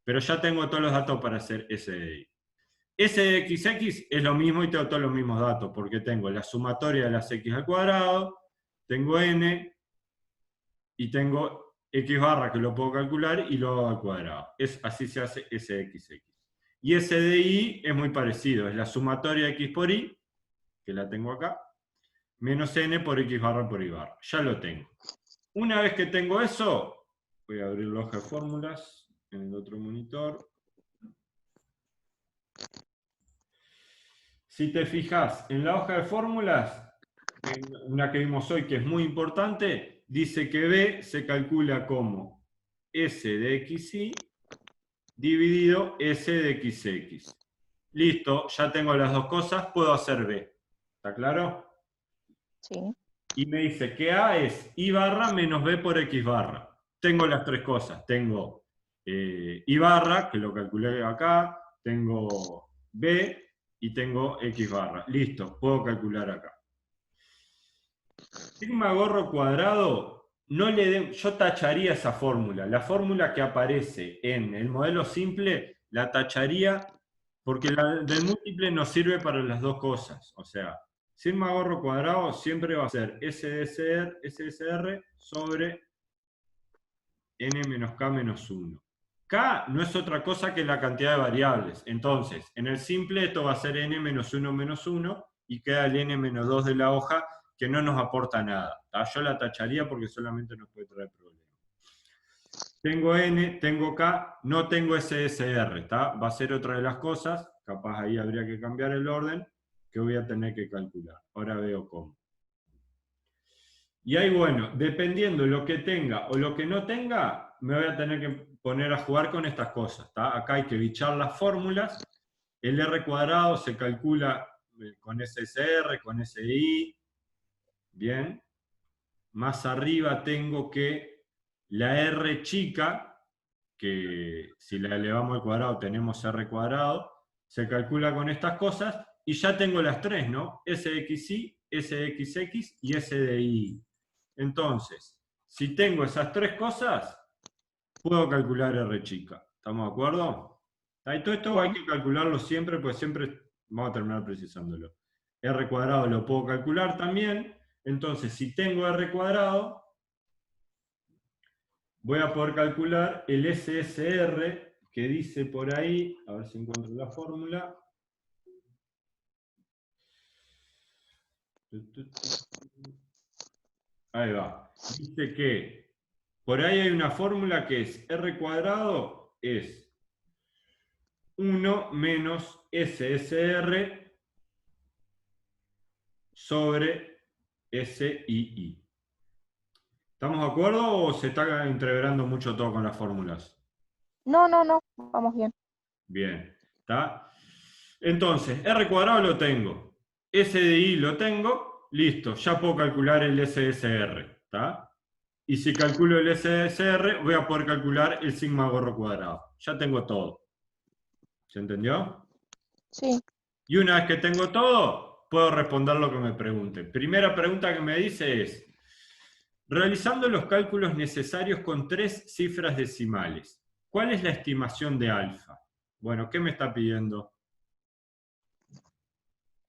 Pero ya tengo todos los datos para hacer S de I. S de XX es lo mismo y tengo todos los mismos datos, porque tengo la sumatoria de las X al cuadrado, tengo N, y tengo X barra que lo puedo calcular y lo hago al cuadrado. Así se hace S de XX. Y S de I es muy parecido, es la sumatoria de X por Y, que la tengo acá, menos N por X barra por Y barra. Ya lo tengo. Una vez que tengo eso, voy a abrir la hoja de fórmulas en el otro monitor. Si te fijas en la hoja de fórmulas, en una que vimos hoy que es muy importante, dice que B se calcula como S de XY dividido S de XX. Listo, ya tengo las dos cosas, puedo hacer B. ¿Está claro? Sí. Y me dice que A es I barra menos B por X barra. Tengo las tres cosas. Tengo I barra, que lo calculé acá, tengo B y tengo X barra. Listo, puedo calcular acá. Sigma gorro cuadrado, no le yo tacharía esa fórmula. La fórmula que aparece en el modelo simple, la tacharía porque la del múltiple nos sirve para las dos cosas. O sea, sigma gorro cuadrado siempre va a ser SDR sobre n menos k menos 1. K no es otra cosa que la cantidad de variables. Entonces, en el simple esto va a ser n menos 1 menos 1 y queda el n menos 2 de la hoja que no nos aporta nada. Yo la tacharía porque solamente nos puede traer problemas. Tengo n, tengo k, no tengo SSR. Va a ser otra de las cosas, capaz ahí habría que cambiar el orden, que voy a tener que calcular. Ahora veo cómo. Y ahí, bueno, dependiendo lo que tenga o lo que no tenga, me voy a tener que poner a jugar con estas cosas. Acá hay que bichar las fórmulas. El R cuadrado se calcula con SSR, con SI. Bien. Más arriba tengo que la R chica, que si la elevamos al cuadrado tenemos R cuadrado, se calcula con estas cosas. Y ya tengo las tres, ¿no? SXY, SXX y SDI. Entonces, si tengo esas tres cosas, puedo calcular R chica. ¿Estamos de acuerdo? Y todo esto hay Bien. que calcularlo siempre, pues siempre vamos a terminar precisándolo. R cuadrado lo puedo calcular también. Entonces, si tengo R cuadrado, voy a poder calcular el SSR que dice por ahí, a ver si encuentro la fórmula. Ahí va. Dice que por ahí hay una fórmula que es R cuadrado es 1 menos SSR sobre SII. ¿Estamos de acuerdo o se está entreverando mucho todo con las fórmulas? No, no, no. Vamos bien. Bien, ¿está? Entonces, R cuadrado lo tengo, SDI lo tengo, listo, ya puedo calcular el SSR, ¿está? Y si calculo el SSR, voy a poder calcular el sigma gorro cuadrado. Ya tengo todo. ¿Se entendió? Sí. Y una vez que tengo todo, puedo responder lo que me pregunte. Primera pregunta que me dice es, realizando los cálculos necesarios con 3 cifras decimales, ¿cuál es la estimación de alfa? Bueno, ¿qué me está pidiendo?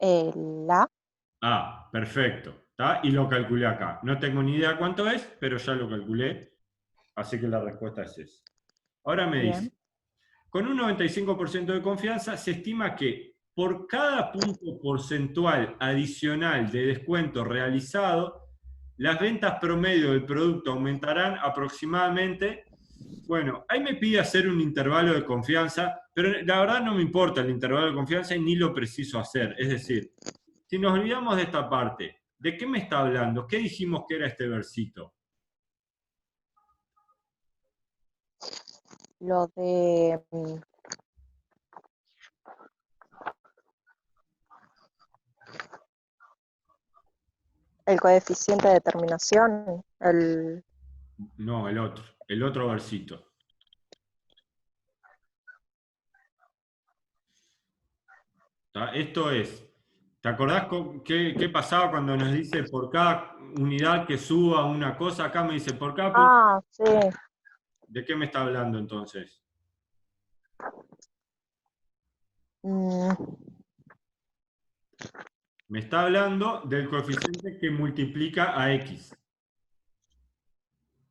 La. Ah, perfecto. ¿Tá? Y lo calculé acá. No tengo ni idea cuánto es, pero ya lo calculé. Así que la respuesta es esa. Ahora me dice, Bien. con un 95% de confianza se estima que por cada punto porcentual adicional de descuento realizado, las ventas promedio del producto aumentarán aproximadamente. Bueno, ahí me pide hacer un intervalo de confianza, pero la verdad no me importa el intervalo de confianza y ni lo preciso hacer. Es decir, si nos olvidamos de esta parte, ¿de qué me está hablando? ¿Qué dijimos que era este versito? Lo de el coeficiente de determinación, No, el otro versito. ¿Tá? Esto es, ¿te acordás qué pasaba cuando nos dice por cada unidad que suba una cosa? Acá me dice por cada punto. Ah, sí. ¿De qué me está hablando entonces? Mm, Me está hablando del coeficiente que multiplica a X.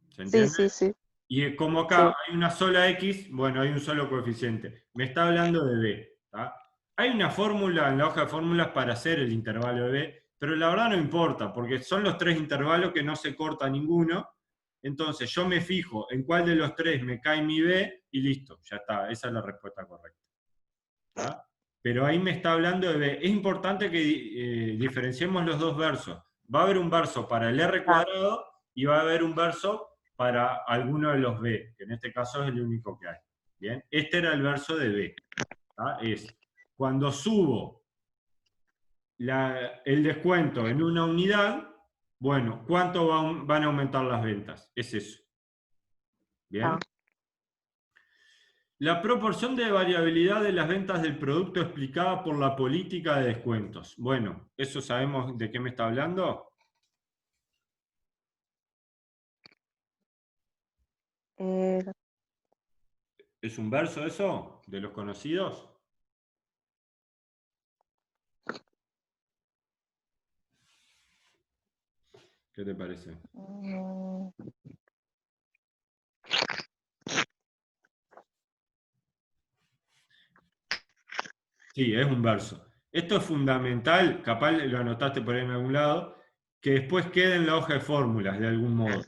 ¿Se sí, entiende? sí, sí, Y como acá sí. hay una sola X, bueno, hay un solo coeficiente. Me está hablando de B. ¿Tá? Hay una fórmula en la hoja de fórmulas para hacer el intervalo de B, pero la verdad no importa, porque son los 3 intervalos que no se corta ninguno. Entonces yo me fijo en cuál de los 3 me cae mi B y listo, ya está. Esa es la respuesta correcta. ¿Tá? Pero ahí me está hablando de B. Es importante que diferenciemos los dos versos. Va a haber un verso para el R Ah, cuadrado y va a haber un verso para alguno de los B, que en este caso es el único que hay. Bien, este era el verso de B. ¿Tá? Es cuando subo el descuento en una unidad, bueno, ¿cuánto van a aumentar las ventas? Es eso. Bien. ah. La proporción de variabilidad de las ventas del producto explicada por la política de descuentos. Bueno, ¿eso sabemos de qué me está hablando? Eh, ¿Es un verso eso? ¿De los conocidos? ¿Qué te parece? mm, Sí, es un verso. Esto es fundamental, capaz lo anotaste por ahí en algún lado, que después quede en la hoja de fórmulas de algún modo.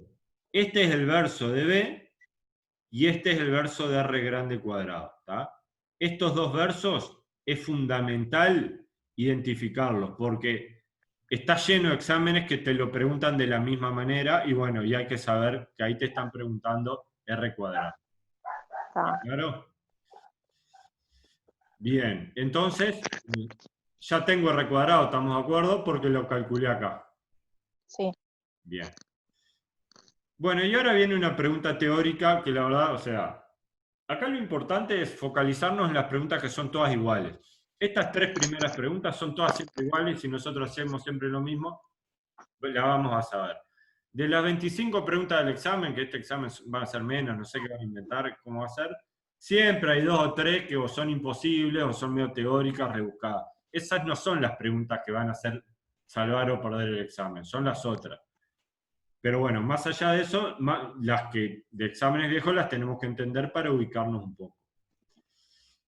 Este es el verso de B y este es el verso de R grande cuadrado. ¿Tá? Estos dos versos es fundamental identificarlos porque está lleno de exámenes que te lo preguntan de la misma manera y bueno, y hay que saber que ahí te están preguntando R cuadrado. ¿Está ah, claro? Bien, entonces ya tengo R cuadrado, ¿estamos de acuerdo? Porque lo calculé acá. sí. Bien. Bueno, y ahora viene una pregunta teórica que la verdad, o sea, acá lo importante es focalizarnos en las preguntas que son todas iguales. Estas 3 primeras preguntas son todas siempre iguales y si nosotros hacemos siempre lo mismo, la vamos a saber. De las 25 preguntas del examen, que este examen va a ser menos, no sé qué van a inventar, cómo va a ser, siempre hay 2 o 3 que o son imposibles o son medio teóricas, rebuscadas. Esas no son las preguntas que van a hacer salvar o perder el examen, son las otras. Pero bueno, más allá de eso, las que de exámenes viejos las tenemos que entender para ubicarnos un poco.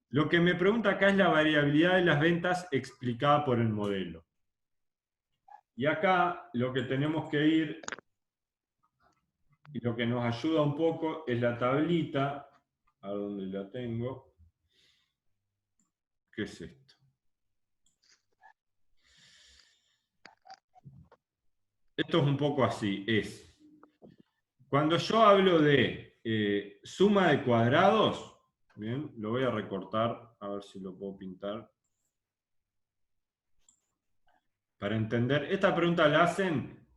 Lo que me pregunta acá es la variabilidad de las ventas explicada por el modelo. Y acá lo que tenemos que ir, y lo que nos ayuda un poco, es la tablita, a donde la tengo. ¿Qué es esto? Esto es un poco así, es, cuando yo hablo de suma de cuadrados, bien, lo voy a recortar, a ver si lo puedo pintar. para entender, esta pregunta la hacen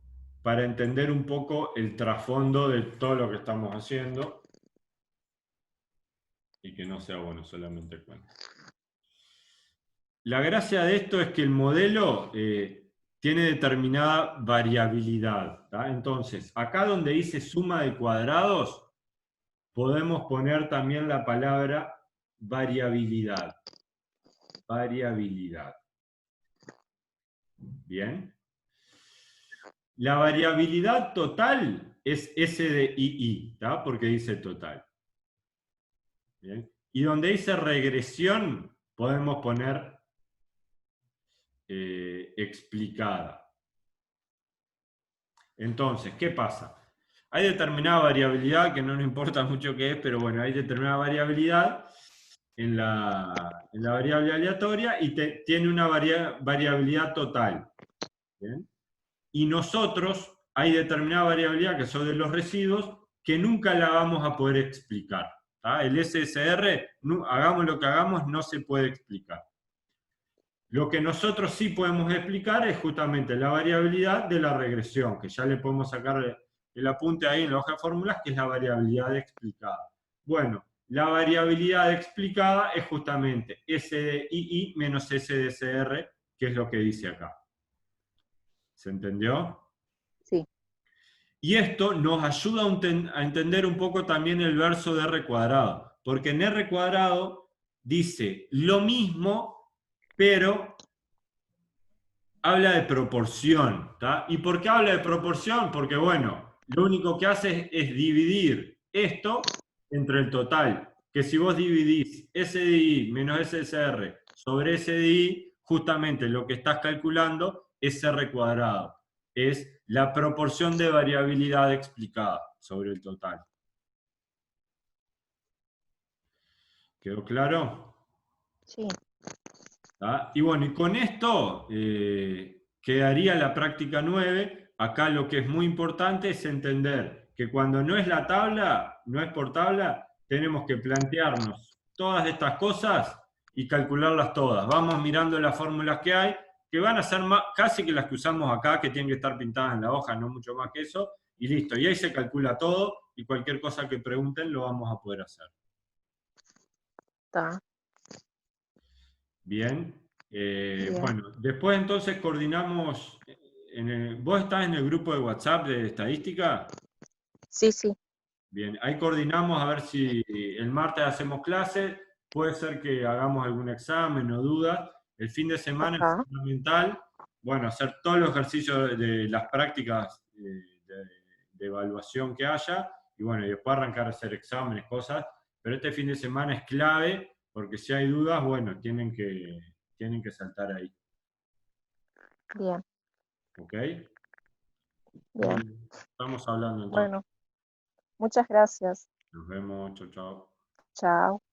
para entender un poco el trasfondo de todo lo que estamos haciendo y que no sea, bueno, solamente cuenta. La gracia de esto es que el modelo tiene determinada variabilidad, ¿tá? Entonces, acá donde dice suma de cuadrados, podemos poner también la palabra variabilidad. Variabilidad. Bien. La variabilidad total es S de II, ¿tá? Porque dice total. Bien. Y donde dice regresión, podemos poner explicada. Entonces, ¿qué pasa? Hay determinada variabilidad, que no nos importa mucho qué es, pero bueno, hay determinada variabilidad en la variable aleatoria y tiene una variabilidad total. ¿Bien? Y nosotros hay determinada variabilidad que son de los residuos que nunca la vamos a poder explicar. ¿Tá? El SSR, hagamos lo que hagamos, no se puede explicar. Lo que nosotros sí podemos explicar es justamente la variabilidad de la regresión, que ya le podemos sacar el apunte ahí en la hoja de fórmulas, que es la variabilidad explicada. Bueno, la variabilidad explicada es justamente S de II menos S de SR, que es lo que dice acá. ¿Se entendió? Sí. Y esto nos ayuda a entender un poco también el verso de R cuadrado, porque en R cuadrado dice lo mismo, pero habla de proporción. ¿Tá? ¿Y por qué habla de proporción? Porque, bueno, lo único que hace es dividir esto entre el total, que si vos dividís SDI menos SSR sobre SDI, justamente lo que estás calculando es R cuadrado. Es la proporción de variabilidad explicada sobre el total. ¿Quedó claro? Sí. ¿Tá? Y bueno, y con esto quedaría la práctica 9. Acá lo que es muy importante es entender que cuando no es la tabla, no es por tabla, tenemos que plantearnos todas estas cosas y calcularlas todas. Vamos mirando las fórmulas que hay, que van a ser casi que las que usamos acá, que tienen que estar pintadas en la hoja, no mucho más que eso, y listo. Y ahí se calcula todo y cualquier cosa que pregunten lo vamos a poder hacer. Está. Bien. Bien. Bueno, después entonces coordinamos. ¿Vos estás en el grupo de WhatsApp de estadística? Sí, sí. Bien, ahí coordinamos a ver si el martes hacemos clase. Puede ser que hagamos algún examen o duda. El fin de semana es Acá. fundamental, bueno, hacer todos los ejercicios de las prácticas de evaluación que haya. Y bueno, y después arrancar a hacer exámenes, cosas. Pero este fin de semana es clave porque si hay dudas, bueno, tienen que saltar ahí. Bien. ¿Ok? Bien. Bueno, estamos hablando entonces. Bueno, muchas gracias. Nos vemos. Chau, chau. Chao.